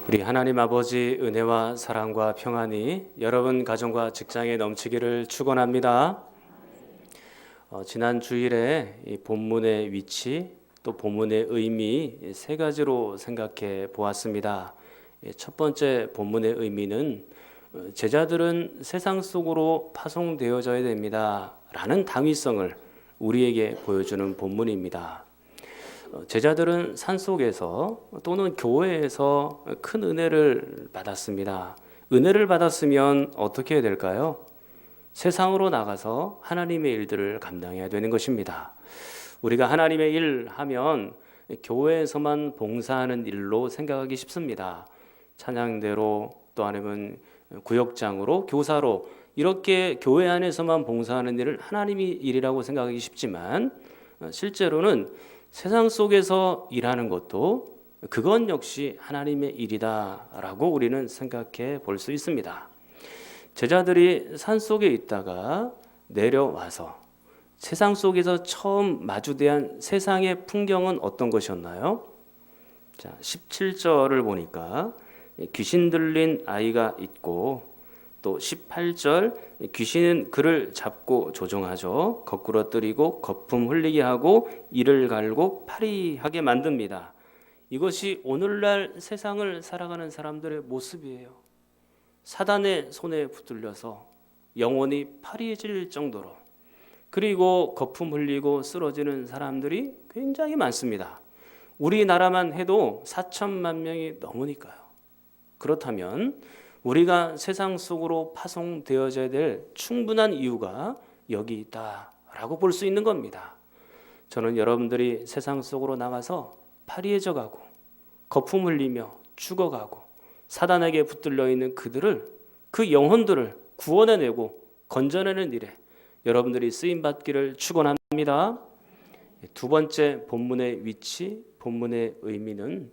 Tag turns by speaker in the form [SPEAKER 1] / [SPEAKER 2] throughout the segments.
[SPEAKER 1] 우리 하나님 아버지 은혜와 사랑과 평안이 여러분 가정과 직장에 넘치기를 축원합니다. 지난 주일에 이 본문의 위치 또 본문의 의미 세 가지로 생각해 보았습니다. 첫 번째 본문의 의미는 제자들은 세상 속으로 파송되어져야 됩니다 라는 당위성을 우리에게 보여주는 본문입니다. 제자들은 산속에서 또는 교회에서 큰 은혜를 받았습니다. 은혜를 받았으면 어떻게 해야 될까요? 세상으로 나가서 하나님의 일들을 감당해야 되는 것입니다. 우리가 하나님의 일 하면 교회에서만 봉사하는 일로 생각하기 쉽습니다. 찬양대로 또 아니면 구역장으로 교사로 이렇게 교회 안에서만 봉사하는 일을 하나님의 일이라고 생각하기 쉽지만 실제로는 세상 속에서 일하는 것도 그건 역시 하나님의 일이다라고 우리는 생각해 볼 수 있습니다. 제자들이 산 속에 있다가 내려와서 세상 속에서 처음 마주대한 세상의 풍경은 어떤 것이었나요? 자, 17절을 보니까 귀신 들린 아이가 있고 또 18절 귀신은 그를 잡고 조종하죠. 거꾸러뜨리고 거품 흘리게 하고 이를 갈고 파리하게 만듭니다. 이것이 오늘날 세상을 살아가는 사람들의 모습이에요. 사단의 손에 붙들려서 영혼이 파리해질 정도로 그리고 거품 흘리고 쓰러지는 사람들이 굉장히 많습니다. 우리나라만 해도 4천만 명이 넘으니까요. 그렇다면 우리가 세상 속으로 파송되어져야 될 충분한 이유가 여기 있다라고 볼 수 있는 겁니다. 저는 여러분들이 세상 속으로 나가서 파리해져 가고 거품 흘리며 죽어가고 사단에게 붙들려 있는 그들을 그 영혼들을 구원해내고 건져내는 일에 여러분들이 쓰임 받기를 축원합니다. 두 번째 본문의 위치, 본문의 의미는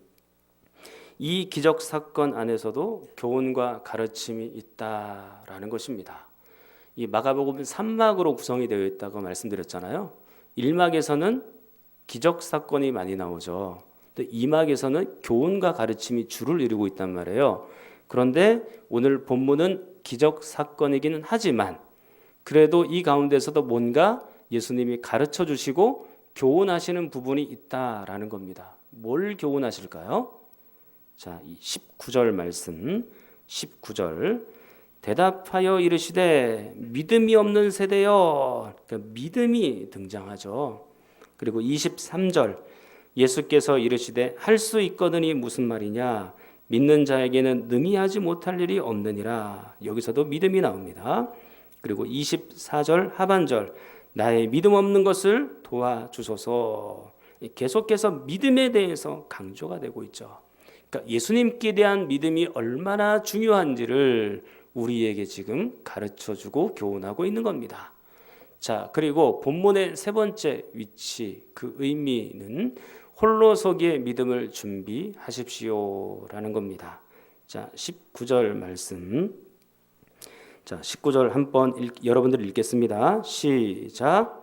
[SPEAKER 1] 이 기적 사건 안에서도 교훈과 가르침이 있다라는 것입니다. 이 마가복음 3막으로 구성이 되어 있다고 말씀드렸잖아요. 1막에서는 기적 사건이 많이 나오죠. 또 2막에서는 교훈과 가르침이 주를 이루고 있단 말이에요. 그런데 오늘 본문은 기적 사건이기는 하지만 그래도 이 가운데서도 뭔가 예수님이 가르쳐 주시고 교훈하시는 부분이 있다라는 겁니다. 뭘 교훈하실까요? 자, 19절 말씀 19절 대답하여 이르시되 믿음이 없는 세대여. 그러니까 믿음이 등장하죠. 그리고 23절 예수께서 이르시되 할 수 있거든이 무슨 말이냐 믿는 자에게는 능히 하지 못할 일이 없느니라. 여기서도 믿음이 나옵니다. 그리고 24절 하반절 나의 믿음 없는 것을 도와주소서. 계속해서 믿음에 대해서 강조가 되고 있죠. 그러니까 예수님께 대한 믿음이 얼마나 중요한지를 우리에게 지금 가르쳐주고 교훈하고 있는 겁니다. 자, 그리고 본문의 세 번째 위치, 그 의미는 홀로 서기의 믿음을 준비하십시오라는 겁니다. 자, 19절 말씀. 자, 19절 한번 여러분들 읽겠습니다. 시작.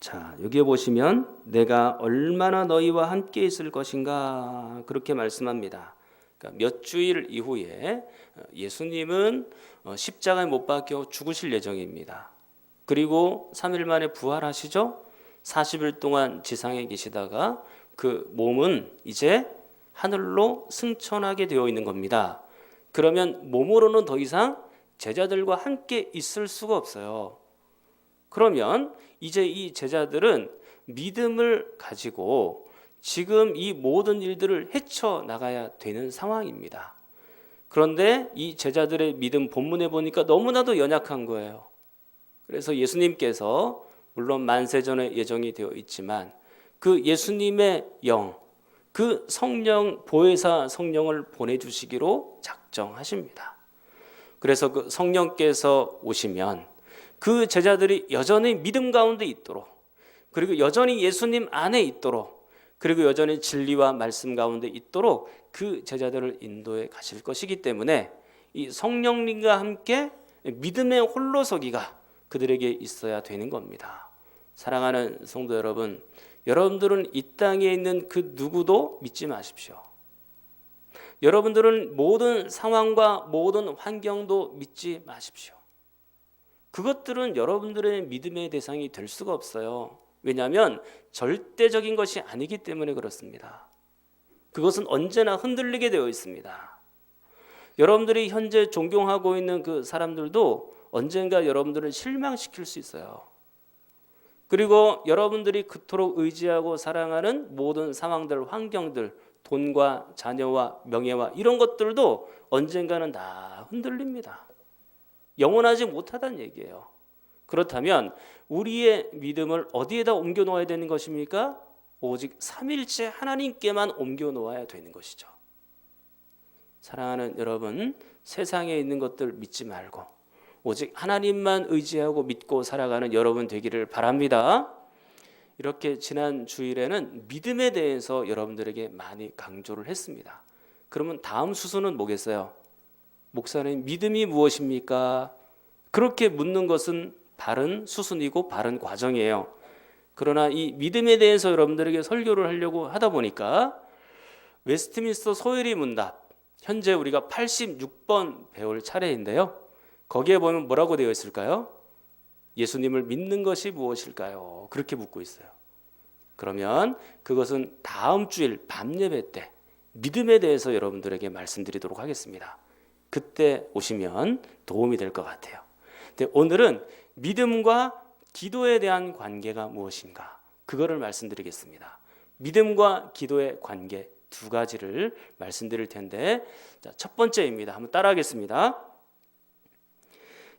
[SPEAKER 1] 자, 여기에 보시면 내가 얼마나 너희와 함께 있을 것인가 그렇게 말씀합니다. 그러니까 몇 주일 이후에 예수님은 십자가에 못 박혀 죽으실 예정입니다. 그리고 3일 만에 부활하시죠. 40일 동안 지상에 계시다가 그 몸은 이제 하늘로 승천하게 되어 있는 겁니다. 그러면 몸으로는 더 이상 제자들과 함께 있을 수가 없어요. 그러면 이제 이 제자들은 믿음을 가지고 지금 이 모든 일들을 헤쳐나가야 되는 상황입니다. 그런데 이 제자들의 믿음 본문에 보니까 너무나도 연약한 거예요. 그래서 예수님께서 물론 만세전에 예정이 되어 있지만 그 예수님의 영, 그 성령, 보혜사 성령을 보내주시기로 작정하십니다. 그래서 그 성령께서 오시면 그 제자들이 여전히 믿음 가운데 있도록 그리고 여전히 예수님 안에 있도록 그리고 여전히 진리와 말씀 가운데 있도록 그 제자들을 인도해 가실 것이기 때문에 이 성령님과 함께 믿음의 홀로서기가 그들에게 있어야 되는 겁니다. 사랑하는 성도 여러분, 여러분들은 이 땅에 있는 그 누구도 믿지 마십시오. 여러분들은 모든 상황과 모든 환경도 믿지 마십시오. 그것들은 여러분들의 믿음의 대상이 될 수가 없어요. 왜냐하면 절대적인 것이 아니기 때문에 그렇습니다. 그것은 언제나 흔들리게 되어 있습니다. 여러분들이 현재 존경하고 있는 그 사람들도 언젠가 여러분들을 실망시킬 수 있어요. 그리고 여러분들이 그토록 의지하고 사랑하는 모든 상황들, 환경들, 돈과 자녀와 명예와 이런 것들도 언젠가는 다 흔들립니다. 영원하지 못하다는 얘기예요. 그렇다면 우리의 믿음을 어디에다 옮겨 놓아야 되는 것입니까? 오직 삼일째 하나님께만 옮겨 놓아야 되는 것이죠. 사랑하는 여러분, 세상에 있는 것들 믿지 말고 오직 하나님만 의지하고 믿고 살아가는 여러분 되기를 바랍니다. 이렇게 지난 주일에는 믿음에 대해서 여러분들에게 많이 강조를 했습니다. 그러면 다음 수순은 뭐겠어요? 목사님, 믿음이 무엇입니까? 그렇게 묻는 것은 바른 수순이고 바른 과정이에요. 그러나 이 믿음에 대해서 여러분들에게 설교를 하려고 하다 보니까 웨스트민스터 소회리 문답, 현재 우리가 86번 배울 차례인데요. 거기에 보면 뭐라고 되어 있을까요? 예수님을 믿는 것이 무엇일까요? 그렇게 묻고 있어요. 그러면 그것은 다음 주일 밤 예배 때 믿음에 대해서 여러분들에게 말씀드리도록 하겠습니다. 그때 오시면 도움이 될 것 같아요. 근데 오늘은 믿음과 기도에 대한 관계가 무엇인가? 그거를 말씀드리겠습니다. 믿음과 기도의 관계 두 가지를 말씀드릴 텐데, 자, 첫 번째입니다. 한번 따라하겠습니다.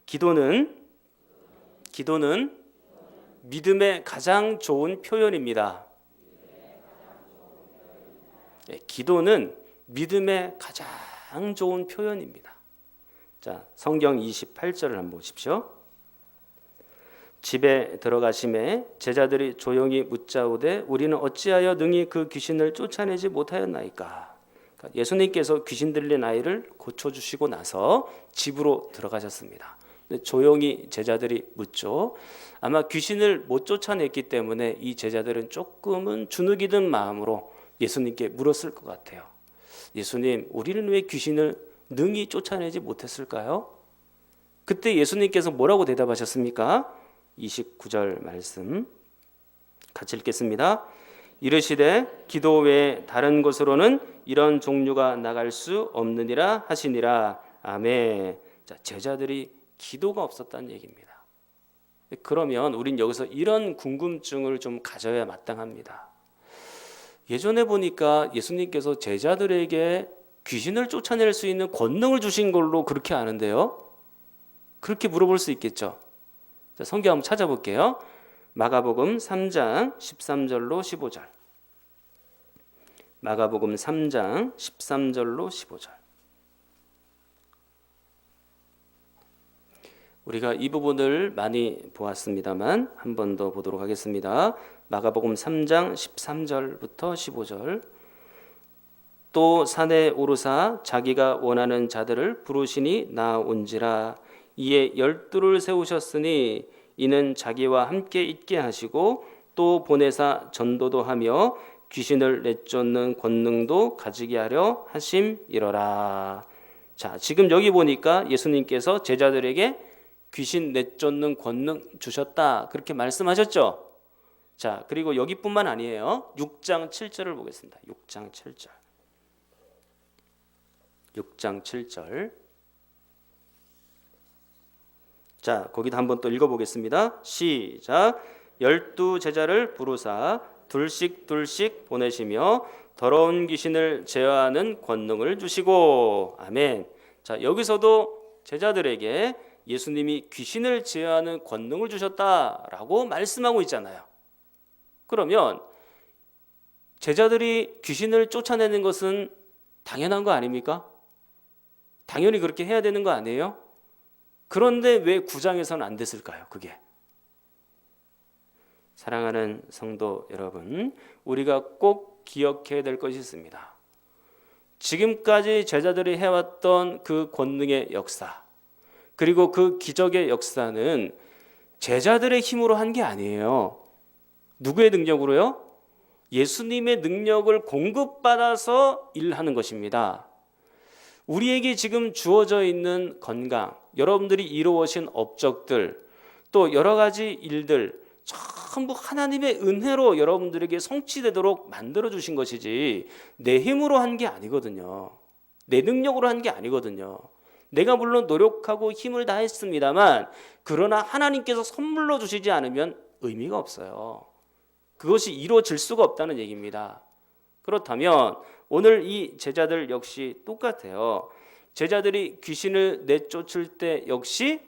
[SPEAKER 1] 기도는 믿음의 가장 좋은 표현입니다. 네, 기도는 믿음의 가장 좋은 표현입니다. 자, 성경 28절을 한번 보십시오. 집에 들어가심에 제자들이 조용히 묻자오되 우리는 어찌하여 능히 그 귀신을 쫓아내지 못하였나이까. 그러니까 예수님께서 귀신 들린 아이를 고쳐주시고 나서 집으로 들어가셨습니다. 조용히 제자들이 묻죠. 아마 귀신을 못 쫓아냈기 때문에 이 제자들은 조금은 주눅이 든 마음으로 예수님께 물었을 것 같아요. 예수님, 우리는 왜 귀신을 능히 쫓아내지 못했을까요? 그때 예수님께서 뭐라고 대답하셨습니까? 29절 말씀 같이 읽겠습니다. 이르시되 기도 외에 다른 곳으로는 이런 종류가 나갈 수 없느니라 하시니라. 아멘. 자, 제자들이 기도가 없었다는 얘기입니다. 그러면 우린 여기서 이런 궁금증을 좀 가져야 마땅합니다. 예전에 보니까 예수님께서 제자들에게 귀신을 쫓아낼 수 있는 권능을 주신 걸로 그렇게 아는데요. 그렇게 물어볼 수 있겠죠. 자, 성경 한번 찾아볼게요. 마가복음 3장 13절로 15절. 마가복음 3장 13절로 15절. 우리가 이 부분을 많이 보았습니다만 한 번 더 보도록 하겠습니다. 마가복음 3장 13절부터 15절. 또 산에 오르사 자기가 원하는 자들을 부르시니 나온지라. 이에 12를 세우셨으니 이는 자기와 함께 있게 하시고 또 보내사 전도도 하며 귀신을 내쫓는 권능도 가지게 하려 하심이러라. 자, 지금 여기 보니까 예수님께서 제자들에게 귀신 내쫓는 권능 주셨다 그렇게 말씀하셨죠. 자, 그리고 여기뿐만 아니에요. 6장 7절을 보겠습니다. 6장 7절. 6장 7절. 자, 거기도 한번 또 읽어보겠습니다. 시작. 12 제자를 부르사 둘씩 보내시며 더러운 귀신을 제어하는 권능을 주시고. 아멘. 자, 여기서도 제자들에게 예수님이 귀신을 제어하는 권능을 주셨다라고 말씀하고 있잖아요. 그러면 제자들이 귀신을 쫓아내는 것은 당연한 거 아닙니까? 당연히 그렇게 해야 되는 거 아니에요? 그런데 왜 9장에서는 안 됐을까요? 그게. 사랑하는 성도 여러분, 우리가 꼭 기억해야 될 것이 있습니다. 지금까지 제자들이 해왔던 그 권능의 역사, 그리고 그 기적의 역사는 제자들의 힘으로 한 게 아니에요. 누구의 능력으로요? 예수님의 능력을 공급받아서 일하는 것입니다. 우리에게 지금 주어져 있는 건강, 여러분들이 이루어진 업적들, 또 여러 가지 일들 전부 하나님의 은혜로 여러분들에게 성취되도록 만들어 주신 것이지 내 힘으로 한 게 아니거든요. 내 능력으로 한 게 아니거든요. 내가 물론 노력하고 힘을 다했습니다만 그러나 하나님께서 선물로 주시지 않으면 의미가 없어요. 그것이 이루어질 수가 없다는 얘기입니다. 그렇다면 오늘 이 제자들 역시 똑같아요. 제자들이 귀신을 내쫓을 때 역시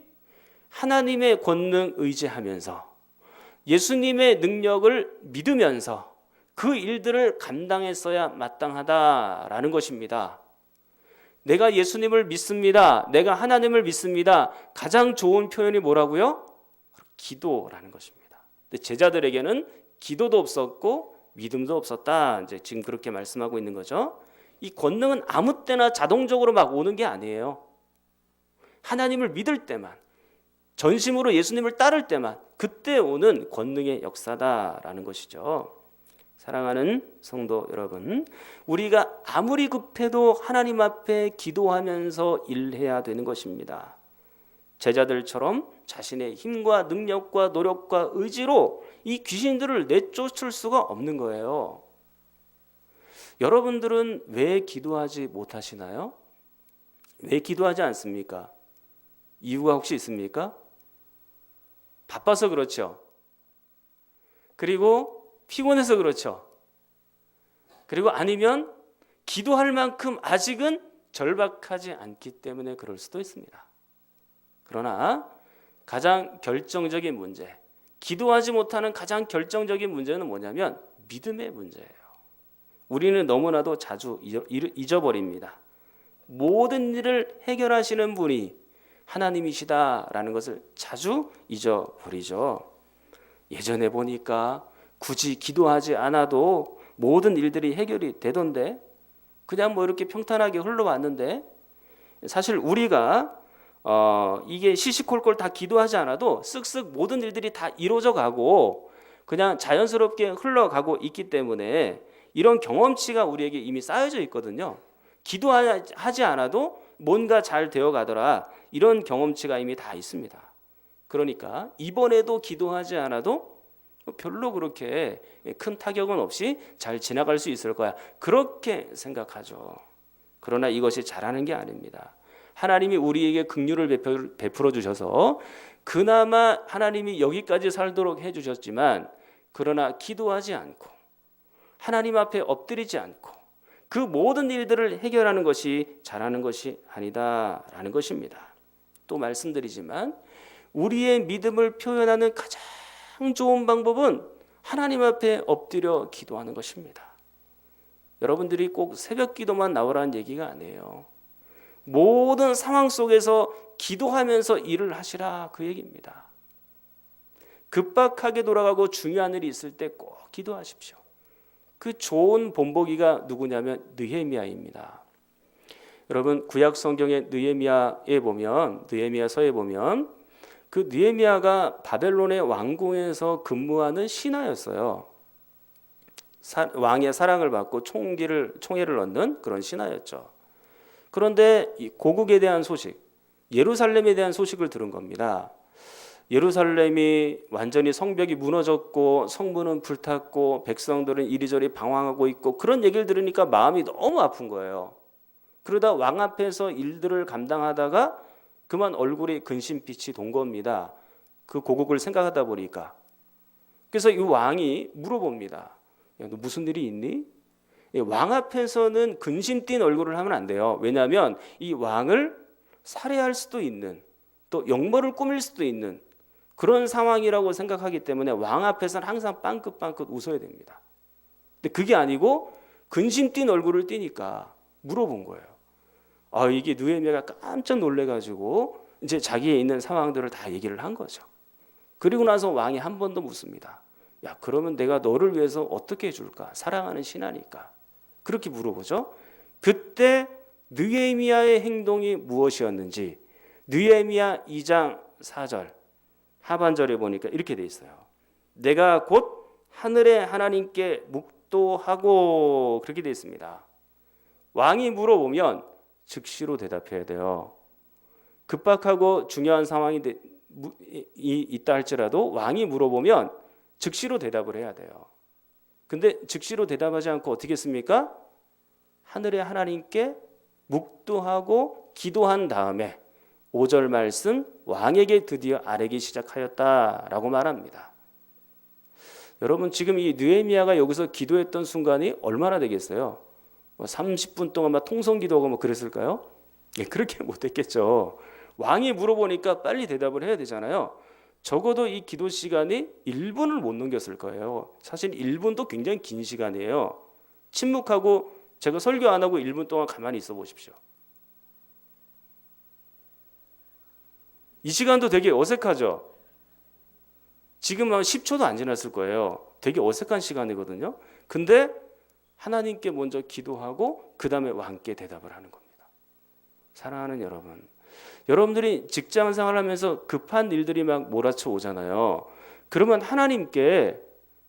[SPEAKER 1] 하나님의 권능 의지하면서 예수님의 능력을 믿으면서 그 일들을 감당했어야 마땅하다라는 것입니다. 내가 예수님을 믿습니다. 내가 하나님을 믿습니다. 가장 좋은 표현이 뭐라고요? 기도라는 것입니다. 근데 제자들에게는 기도도 없었고 믿음도 없었다. 이제 지금 그렇게 말씀하고 있는 거죠. 이 권능은 아무 때나 자동적으로 막 오는 게 아니에요. 하나님을 믿을 때만, 전심으로 예수님을 따를 때만 그때 오는 권능의 역사다라는 것이죠. 사랑하는 성도 여러분, 우리가 아무리 급해도 하나님 앞에 기도하면서 일해야 되는 것입니다. 제자들처럼 자신의 힘과 능력과 노력과 의지로 이 귀신들을 내쫓을 수가 없는 거예요. 여러분들은 왜 기도하지 못하시나요? 왜 기도하지 않습니까? 이유가 혹시 있습니까? 바빠서 그렇죠. 그리고 피곤해서 그렇죠. 그리고 아니면 기도할 만큼 아직은 절박하지 않기 때문에 그럴 수도 있습니다. 그러나 가장 결정적인 문제, 기도하지 못하는 가장 결정적인 문제는 뭐냐면 믿음의 문제예요. 우리는 너무나도 자주 잊어버립니다. 모든 일을 해결하시는 분이 하나님이시다라는 것을 자주 잊어버리죠. 예전에 보니까 굳이 기도하지 않아도 모든 일들이 해결이 되던데 그냥 뭐 이렇게 평탄하게 흘러왔는데 사실 우리가 이게 시시콜콜 다 기도하지 않아도 쓱쓱 모든 일들이 다 이루어져 가고 그냥 자연스럽게 흘러가고 있기 때문에 이런 경험치가 우리에게 이미 쌓여져 있거든요. 기도하지 않아도 뭔가 잘 되어 가더라. 이런 경험치가 이미 다 있습니다. 그러니까 이번에도 기도하지 않아도 별로 그렇게 큰 타격은 없이 잘 지나갈 수 있을 거야. 그렇게 생각하죠. 그러나 이것이 잘하는 게 아닙니다. 하나님이 우리에게 긍휼을 베풀어 주셔서 그나마 하나님이 여기까지 살도록 해주셨지만 그러나 기도하지 않고 하나님 앞에 엎드리지 않고 그 모든 일들을 해결하는 것이 잘하는 것이 아니다라는 것입니다. 또 말씀드리지만 우리의 믿음을 표현하는 가장 좋은 방법은 하나님 앞에 엎드려 기도하는 것입니다. 여러분들이 꼭 새벽 기도만 나오라는 얘기가 아니에요. 모든 상황 속에서 기도하면서 일을 하시라 그 얘기입니다. 급박하게 돌아가고 중요한 일이 있을 때 꼭 기도하십시오. 그 좋은 본보기가 누구냐면 느헤미야입니다. 여러분 구약 성경의 느헤미야에 보면 느헤미야서에 보면 그 느헤미야가 바벨론의 왕궁에서 근무하는 신하였어요. 왕의 사랑을 받고 총애를 얻는 그런 신하였죠. 그런데 이 고국에 대한 소식, 예루살렘에 대한 소식을 들은 겁니다. 예루살렘이 완전히 성벽이 무너졌고 성문은 불탔고 백성들은 이리저리 방황하고 있고 그런 얘기를 들으니까 마음이 너무 아픈 거예요. 그러다 왕 앞에서 일들을 감당하다가 그만 얼굴에 근심빛이 돈 겁니다. 그 고국을 생각하다 보니까. 그래서 이 왕이 물어봅니다. 야, 너 무슨 일이 있니? 왕 앞에서는 근심 띈 얼굴을 하면 안 돼요. 왜냐하면 이 왕을 살해할 수도 있는 또 역모를 꾸밀 수도 있는 그런 상황이라고 생각하기 때문에 왕 앞에서는 항상 빵긋빵긋 웃어야 됩니다. 근데 그게 아니고 근심 띈 얼굴을 띄니까 물어본 거예요. 이게 느헤미야가 깜짝 놀래가지고 이제 자기의 있는 상황들을 다 얘기를 한 거죠. 그리고 나서 왕이 한 번 더 묻습니다. 야, 그러면 내가 너를 위해서 어떻게 해줄까? 사랑하는 신하니까. 그렇게 물어보죠. 그때 느헤미야의 행동이 무엇이었는지 느헤미야 2장 4절 하반절에 보니까 이렇게 돼 있어요. 내가 곧 하늘의 하나님께 묵도하고, 그렇게 돼 있습니다. 왕이 물어보면 즉시로 대답해야 돼요. 급박하고 중요한 상황이 있다 할지라도 왕이 물어보면 즉시로 대답을 해야 돼요. 근데 즉시로 대답하지 않고 어떻게 했습니까? 하늘의 하나님께 묵도하고 기도한 다음에 5절 말씀, 왕에게 드디어 아뢰기 시작하였다라고 말합니다. 여러분, 지금 이 느헤미야가 여기서 기도했던 순간이 얼마나 되겠어요? 30분 동안 막 통성기도하고 뭐 그랬을까요? 예, 그렇게 못했겠죠. 왕이 물어보니까 빨리 대답을 해야 되잖아요. 적어도 이 기도 시간이 1분을 못 넘겼을 거예요. 사실 1분도 굉장히 긴 시간이에요. 침묵하고 제가 설교 안 하고 1분 동안 가만히 있어 보십시오. 이 시간도 되게 어색하죠. 지금 한 10초도 안 지났을 거예요. 되게 어색한 시간이거든요. 근데 하나님께 먼저 기도하고 그 다음에 왕께 대답을 하는 겁니다. 사랑하는 여러분, 여러분들이 직장 생활하면서 급한 일들이 막 몰아쳐 오잖아요. 그러면 하나님께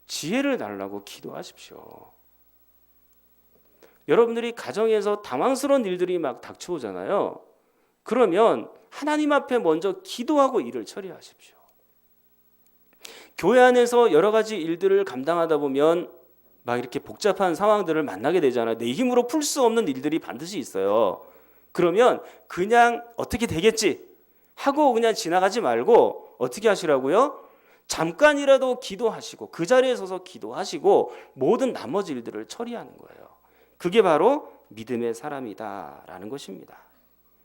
[SPEAKER 1] 지혜를 달라고 기도하십시오. 여러분들이 가정에서 당황스러운 일들이 막 닥쳐오잖아요. 그러면 하나님 앞에 먼저 기도하고 일을 처리하십시오. 교회 안에서 여러 가지 일들을 감당하다 보면 막 이렇게 복잡한 상황들을 만나게 되잖아요. 내 힘으로 풀 수 없는 일들이 반드시 있어요. 그러면 그냥 어떻게 되겠지 하고 그냥 지나가지 말고 어떻게 하시라고요? 잠깐이라도 기도하시고 그 자리에 서서 기도하시고 모든 나머지 일들을 처리하는 거예요. 그게 바로 믿음의 사람이다라는 것입니다.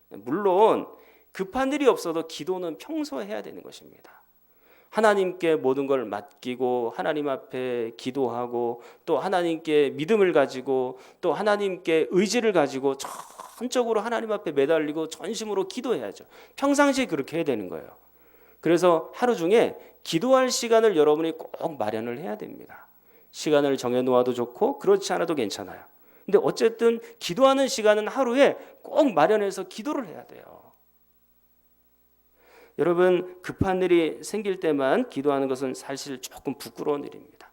[SPEAKER 1] 물론 급한 일이 없어도 기도는 평소에 해야 되는 것입니다. 하나님께 모든 걸 맡기고 하나님 앞에 기도하고 또 하나님께 믿음을 가지고 또 하나님께 의지를 가지고 전적으로 하나님 앞에 매달리고 전심으로 기도해야죠. 평상시에 그렇게 해야 되는 거예요. 그래서 하루 중에 기도할 시간을 여러분이 꼭 마련을 해야 됩니다. 시간을 정해놓아도 좋고 그렇지 않아도 괜찮아요. 근데 어쨌든 기도하는 시간은 하루에 꼭 마련해서 기도를 해야 돼요. 여러분, 급한 일이 생길 때만 기도하는 것은 사실 조금 부끄러운 일입니다.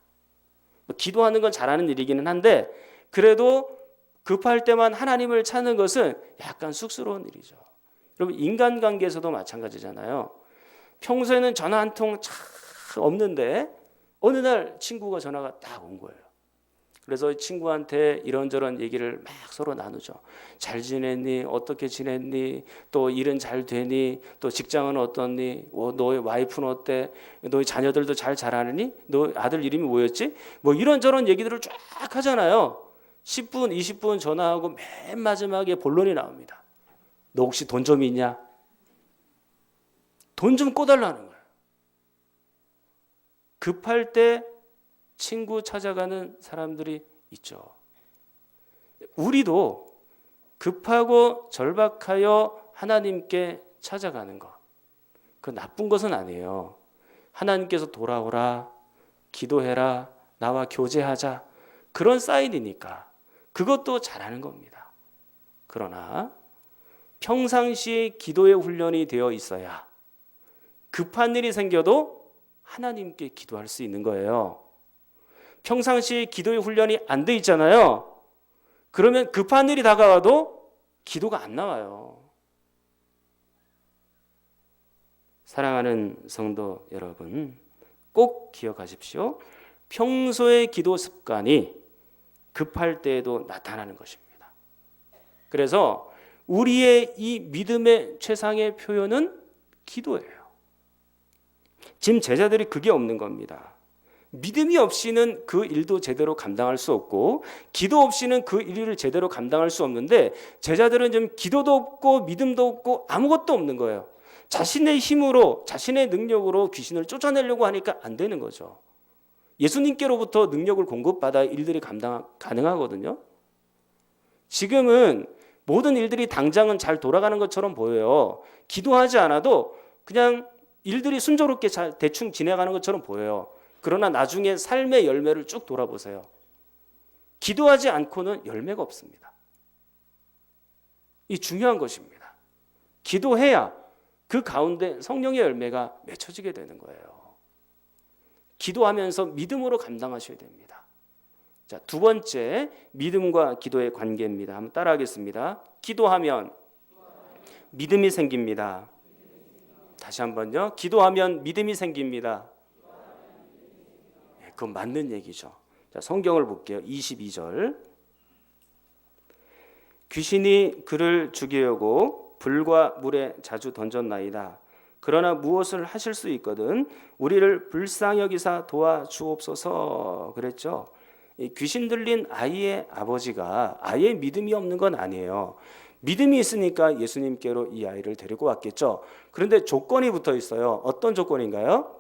[SPEAKER 1] 기도하는 건 잘하는 일이기는 한데 그래도 급할 때만 하나님을 찾는 것은 약간 쑥스러운 일이죠. 여러분, 인간관계에서도 마찬가지잖아요. 평소에는 전화 한 통 없는데 어느 날 친구가 전화가 딱 온 거예요. 그래서 친구한테 이런저런 얘기를 막 서로 나누죠. 잘 지냈니? 어떻게 지냈니? 또 일은 잘 되니? 또 직장은 어떻니? 너의 와이프는 어때? 너의 자녀들도 잘 자라느니? 너 아들 이름이 뭐였지? 뭐 이런저런 얘기들을 쫙 하잖아요. 10분, 20분 전화하고 맨 마지막에 본론이 나옵니다. 너 혹시 돈 좀 있냐? 돈 좀 꿔달라는 거예요. 급할 때 친구 찾아가는 사람들이 있죠. 우리도 급하고 절박하여 하나님께 찾아가는 것, 그 나쁜 것은 아니에요. 하나님께서 돌아오라, 기도해라, 나와 교제하자, 그런 사인이니까 그것도 잘하는 겁니다. 그러나 평상시에 기도의 훈련이 되어 있어야 급한 일이 생겨도 하나님께 기도할 수 있는 거예요. 평상시에 기도의 훈련이 안 돼 있잖아요. 그러면 급한 일이 다가와도 기도가 안 나와요. 사랑하는 성도 여러분, 꼭 기억하십시오. 평소의 기도 습관이 급할 때에도 나타나는 것입니다. 그래서 우리의 이 믿음의 최상의 표현은 기도예요. 지금 제자들이 그게 없는 겁니다. 믿음이 없이는 그 일도 제대로 감당할 수 없고 기도 없이는 그 일을 제대로 감당할 수 없는데 제자들은 좀 기도도 없고 믿음도 없고 아무것도 없는 거예요. 자신의 힘으로 자신의 능력으로 귀신을 쫓아내려고 하니까 안 되는 거죠. 예수님께로부터 능력을 공급받아 일들이 감당 가능하거든요. 지금은 모든 일들이 당장은 잘 돌아가는 것처럼 보여요. 기도하지 않아도 그냥 일들이 순조롭게 잘 대충 지나가는 것처럼 보여요. 그러나 나중에 삶의 열매를 쭉 돌아보세요. 기도하지 않고는 열매가 없습니다. 이 중요한 것입니다. 기도해야 그 가운데 성령의 열매가 맺혀지게 되는 거예요. 기도하면서 믿음으로 감당하셔야 됩니다. 자, 두 번째, 믿음과 기도의 관계입니다. 한번 따라하겠습니다. 기도하면 믿음이 생깁니다. 다시 한번요. 기도하면 믿음이 생깁니다. 네, 그건 맞는 얘기죠. 자, 성경을 볼게요. 22절. 귀신이 그를 죽이려고 불과 물에 자주 던졌나이다. 그러나 무엇을 하실 수 있거든 우리를 불쌍히 여기사 도와주옵소서 그랬죠. 귀신 들린 아이의 아버지가 아예 믿음이 없는 건 아니에요. 믿음이 있으니까 예수님께로 이 아이를 데리고 왔겠죠. 그런데 조건이 붙어 있어요. 어떤 조건인가요?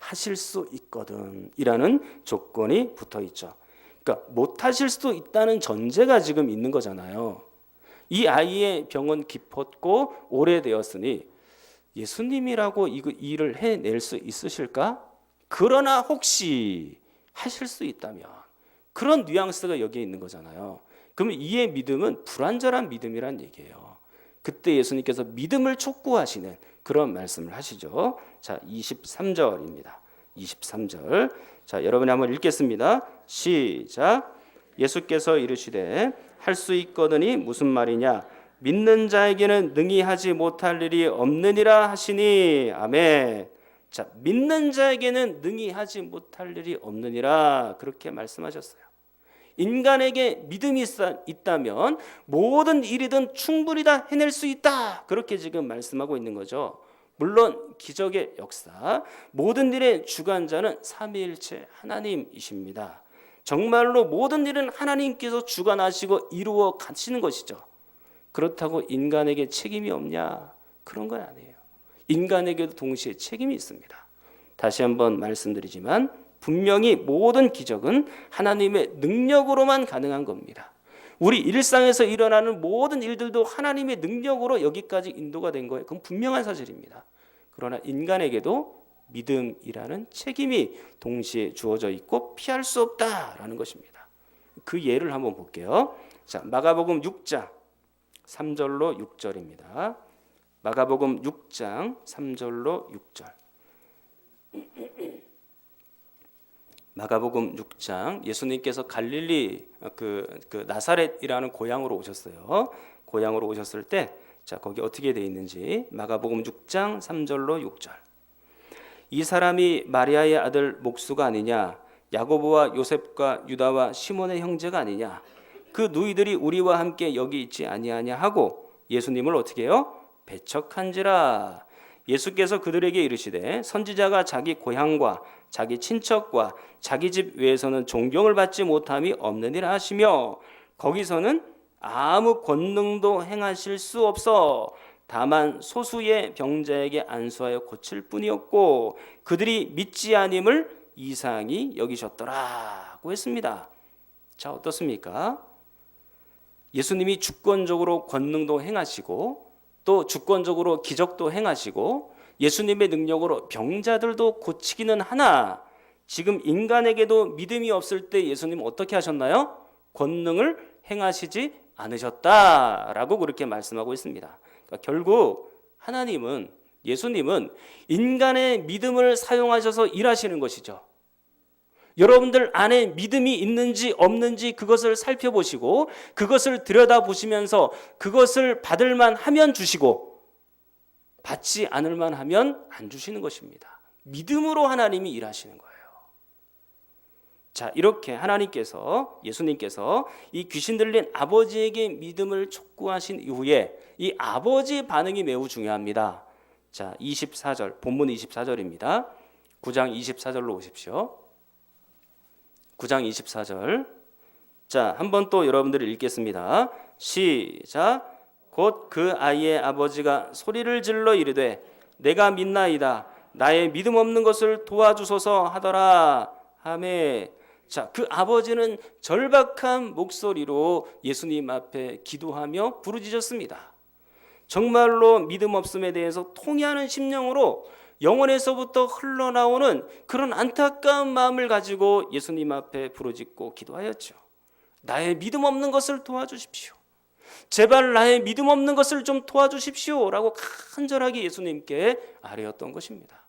[SPEAKER 1] 하실 수 있거든 이라는 조건이 붙어 있죠. 그러니까 못 하실 수도 있다는 전제가 지금 있는 거잖아요. 이 아이의 병은 깊었고 오래되었으니 예수님이라고 이 일을 해낼 수 있으실까? 그러나 혹시 하실 수 있다면 그런 뉘앙스가 여기에 있는 거잖아요. 그러면 이의 믿음은 불완전한 믿음이란 얘기예요. 그때 예수님께서 믿음을 촉구하시는 그런 말씀을 하시죠. 자, 23절입니다. 23절. 자, 여러분이 한번 읽겠습니다. 시작. 예수께서 이르시되 할 수 있거든이 무슨 말이냐? 믿는 자에게는 능히 하지 못할 일이 없느니라 하시니. 아멘. 자, 믿는 자에게는 능히 하지 못할 일이 없느니라 그렇게 말씀하셨어요. 인간에게 믿음이 있다면 모든 일이든 충분히 다 해낼 수 있다 그렇게 지금 말씀하고 있는 거죠. 물론 기적의 역사, 모든 일의 주관자는 삼위일체 하나님이십니다. 정말로 모든 일은 하나님께서 주관하시고 이루어 가시는 것이죠. 그렇다고 인간에게 책임이 없냐? 그런 건 아니에요. 인간에게도 동시에 책임이 있습니다. 다시 한번 말씀드리지만 분명히 모든 기적은 하나님의 능력으로만 가능한 겁니다. 우리 일상에서 일어나는 모든 일들도 하나님의 능력으로 여기까지 인도가 된 거예요. 그건 분명한 사실입니다. 그러나 인간에게도 믿음이라는 책임이 동시에 주어져 있고 피할 수 없다라는 것입니다. 그 예를 한번 볼게요. 자, 마가복음 6장 3절로 6절입니다. 마가복음 6장 3절로 6절. 마가복음 6장 예수님께서 갈릴리 그 나사렛이라는 고향으로 오셨어요. 고향으로 오셨을 때 자, 거기 어떻게 돼 있는지 마가복음 6장 3절로 6절. 이 사람이 마리아의 아들 목수가 아니냐? 야고보와 요셉과 유다와 시몬의 형제가 아니냐? 그 누이들이 우리와 함께 여기 있지 아니하냐 하고 예수님을 어떻게 해요? 배척한지라. 예수께서 그들에게 이르시되 선지자가 자기 고향과 자기 친척과 자기 집 외에서는 존경을 받지 못함이 없느니라 하시며 거기서는 아무 권능도 행하실 수 없어 다만 소수의 병자에게 안수하여 고칠 뿐이었고 그들이 믿지 아님을 이상히 여기셨더라고 했습니다. 자, 어떻습니까? 예수님이 주권적으로 권능도 행하시고 또 주권적으로 기적도 행하시고 예수님의 능력으로 병자들도 고치기는 하나 지금 인간에게도 믿음이 없을 때 예수님은 어떻게 하셨나요? 권능을 행하시지 않으셨다라고 그렇게 말씀하고 있습니다. 그러니까 결국 하나님은 예수님은 인간의 믿음을 사용하셔서 일하시는 것이죠. 여러분들 안에 믿음이 있는지 없는지 그것을 살펴보시고 그것을 들여다보시면서 그것을 받을 만하면 주시고 받지 않을 만하면 안 주시는 것입니다. 믿음으로 하나님이 일하시는 거예요. 자, 이렇게 하나님께서 예수님께서 이 귀신 들린 아버지에게 믿음을 촉구하신 이후에 이 아버지의 반응이 매우 중요합니다. 자, 24절 본문 24절입니다. 9장 24절로 오십시오. 9장 24절. 자, 한번 또 여러분들이 읽겠습니다. 시작. 곧 그 아이의 아버지가 소리를 질러 이르되 내가 믿나이다. 나의 믿음 없는 것을 도와주소서 하더라. 아멘. 자, 그 아버지는 절박한 목소리로 예수님 앞에 기도하며 부르짖었습니다. 정말로 믿음 없음에 대해서 통회하는 심령으로 영혼에서부터 흘러나오는 그런 안타까운 마음을 가지고 예수님 앞에 부르짖고 기도하였죠. 나의 믿음 없는 것을 도와주십시오. 제발 나의 믿음 없는 것을 좀 도와주십시오라고 간절하게 예수님께 아뢰었던 것입니다.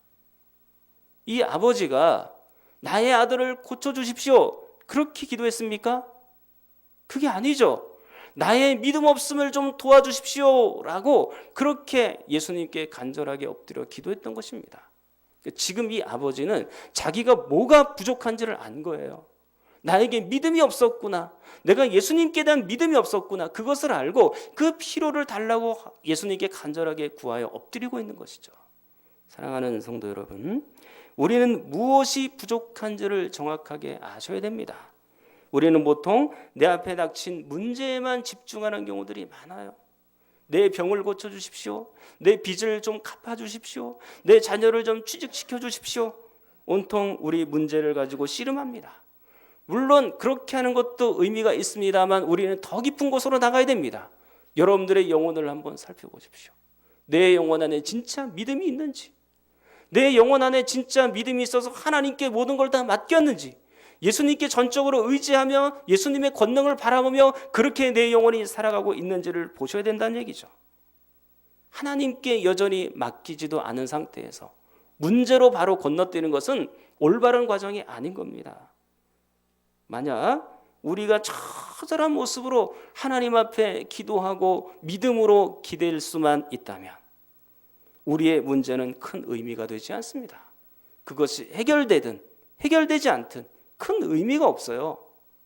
[SPEAKER 1] 이 아버지가 나의 아들을 고쳐주십시오 그렇게 기도했습니까? 그게 아니죠. 나의 믿음 없음을 좀 도와주십시오라고 그렇게 예수님께 간절하게 엎드려 기도했던 것입니다. 지금 이 아버지는 자기가 뭐가 부족한지를 안 거예요. 나에게 믿음이 없었구나. 내가 예수님께 대한 믿음이 없었구나. 그것을 알고 그 필요를 달라고 예수님께 간절하게 구하여 엎드리고 있는 것이죠. 사랑하는 성도 여러분, 우리는 무엇이 부족한지를 정확하게 아셔야 됩니다. 우리는 보통 내 앞에 닥친 문제에만 집중하는 경우들이 많아요. 내 병을 고쳐주십시오. 내 빚을 좀 갚아주십시오. 내 자녀를 좀 취직시켜주십시오. 온통 우리 문제를 가지고 씨름합니다. 물론 그렇게 하는 것도 의미가 있습니다만 우리는 더 깊은 곳으로 나가야 됩니다. 여러분들의 영혼을 한번 살펴보십시오. 내 영혼 안에 진짜 믿음이 있는지, 내 영혼 안에 진짜 믿음이 있어서 하나님께 모든 걸 다 맡겼는지, 예수님께 전적으로 의지하며 예수님의 권능을 바라보며 그렇게 내 영혼이 살아가고 있는지를 보셔야 된다는 얘기죠. 하나님께 여전히 맡기지도 않은 상태에서 문제로 바로 건너뛰는 것은 올바른 과정이 아닌 겁니다. 만약 우리가 처절한 모습으로 하나님 앞에 기도하고 믿음으로 기댈 수만 있다면 우리의 문제는 큰 의미가 되지 않습니다. 그것이 해결되든 해결되지 않든 큰 의미가 없어요.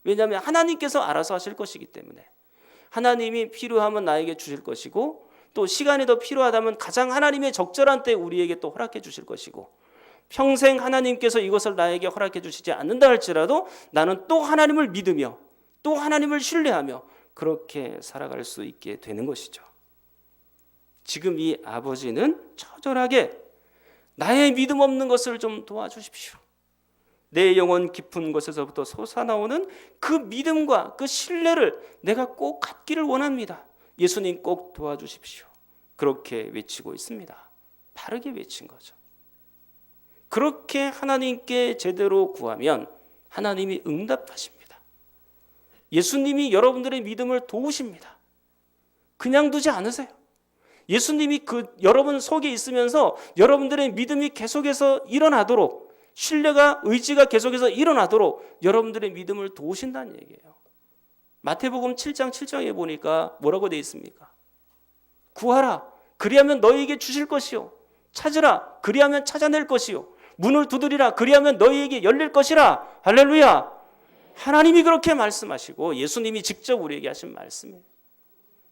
[SPEAKER 1] 왜냐하면 하나님께서 알아서 하실 것이기 때문에. 하나님이 필요하면 나에게 주실 것이고 또 시간이 더 필요하다면 가장 하나님의 적절한 때 우리에게 또 허락해 주실 것이고 평생 하나님께서 이것을 나에게 허락해 주시지 않는다 할지라도 나는 또 하나님을 믿으며 또 하나님을 신뢰하며 그렇게 살아갈 수 있게 되는 것이죠. 지금 이 아버지는 처절하게 나의 믿음 없는 것을 좀 도와주십시오. 내 영혼 깊은 곳에서부터 솟아나오는 그 믿음과 그 신뢰를 내가 꼭 갖기를 원합니다. 예수님 꼭 도와주십시오. 그렇게 외치고 있습니다. 바르게 외친 거죠. 그렇게 하나님께 제대로 구하면 하나님이 응답하십니다. 예수님이 여러분들의 믿음을 도우십니다. 그냥 두지 않으세요. 예수님이 여러분 속에 있으면서 여러분들의 믿음이 계속해서 일어나도록 신뢰가 의지가 계속해서 일어나도록 여러분들의 믿음을 도우신다는 얘기예요. 마태복음 7장 7장에 보니까 뭐라고 되어 있습니까? 구하라 그리하면 너희에게 주실 것이요 찾으라 그리하면 찾아낼 것이요 문을 두드리라 그리하면 너희에게 열릴 것이라. 할렐루야. 하나님이 그렇게 말씀하시고 예수님이 직접 우리에게 하신 말씀이에요.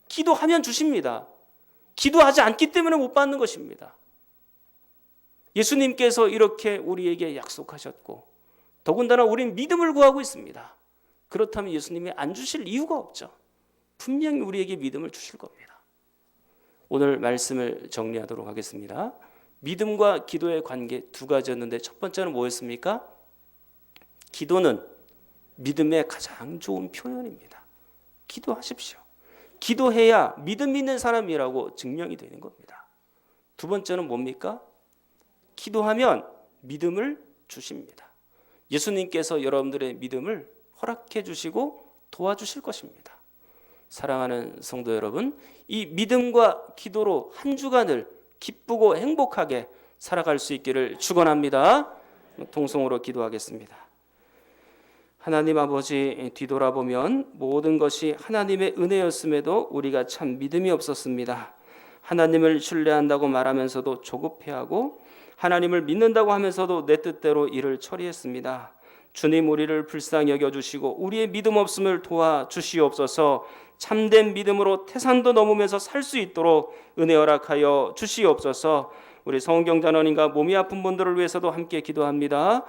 [SPEAKER 1] 기도하면 주십니다. 기도하지 않기 때문에 못 받는 것입니다. 예수님께서 이렇게 우리에게 약속하셨고 더군다나 우리는 믿음을 구하고 있습니다. 그렇다면 예수님이 안 주실 이유가 없죠. 분명히 우리에게 믿음을 주실 겁니다. 오늘 말씀을 정리하도록 하겠습니다. 믿음과 기도의 관계 두 가지였는데 첫 번째는 뭐였습니까? 기도는 믿음의 가장 좋은 표현입니다. 기도하십시오. 기도해야 믿음 있는 사람이라고 증명이 되는 겁니다. 두 번째는 뭡니까? 기도하면 믿음을 주십니다. 예수님께서 여러분들의 믿음을 허락해 주시고 도와주실 것입니다. 사랑하는 성도 여러분, 이 믿음과 기도로 한 주간을 기쁘고 행복하게 살아갈 수 있기를 축원합니다. 통성으로 기도하겠습니다. 하나님 아버지, 뒤돌아보면 모든 것이 하나님의 은혜였음에도 우리가 참 믿음이 없었습니다. 하나님을 신뢰한다고 말하면서도 조급해하고 하나님을 믿는다고 하면서도 내 뜻대로 일을 처리했습니다. 주님, 우리를 불쌍히 여겨주시고 우리의 믿음 없음을 도와주시옵소서. 참된 믿음으로 태산도 넘으면서 살 수 있도록 은혜 허락하여 주시옵소서. 우리 성경자녀님과 몸이 아픈 분들을 위해서도 함께 기도합니다.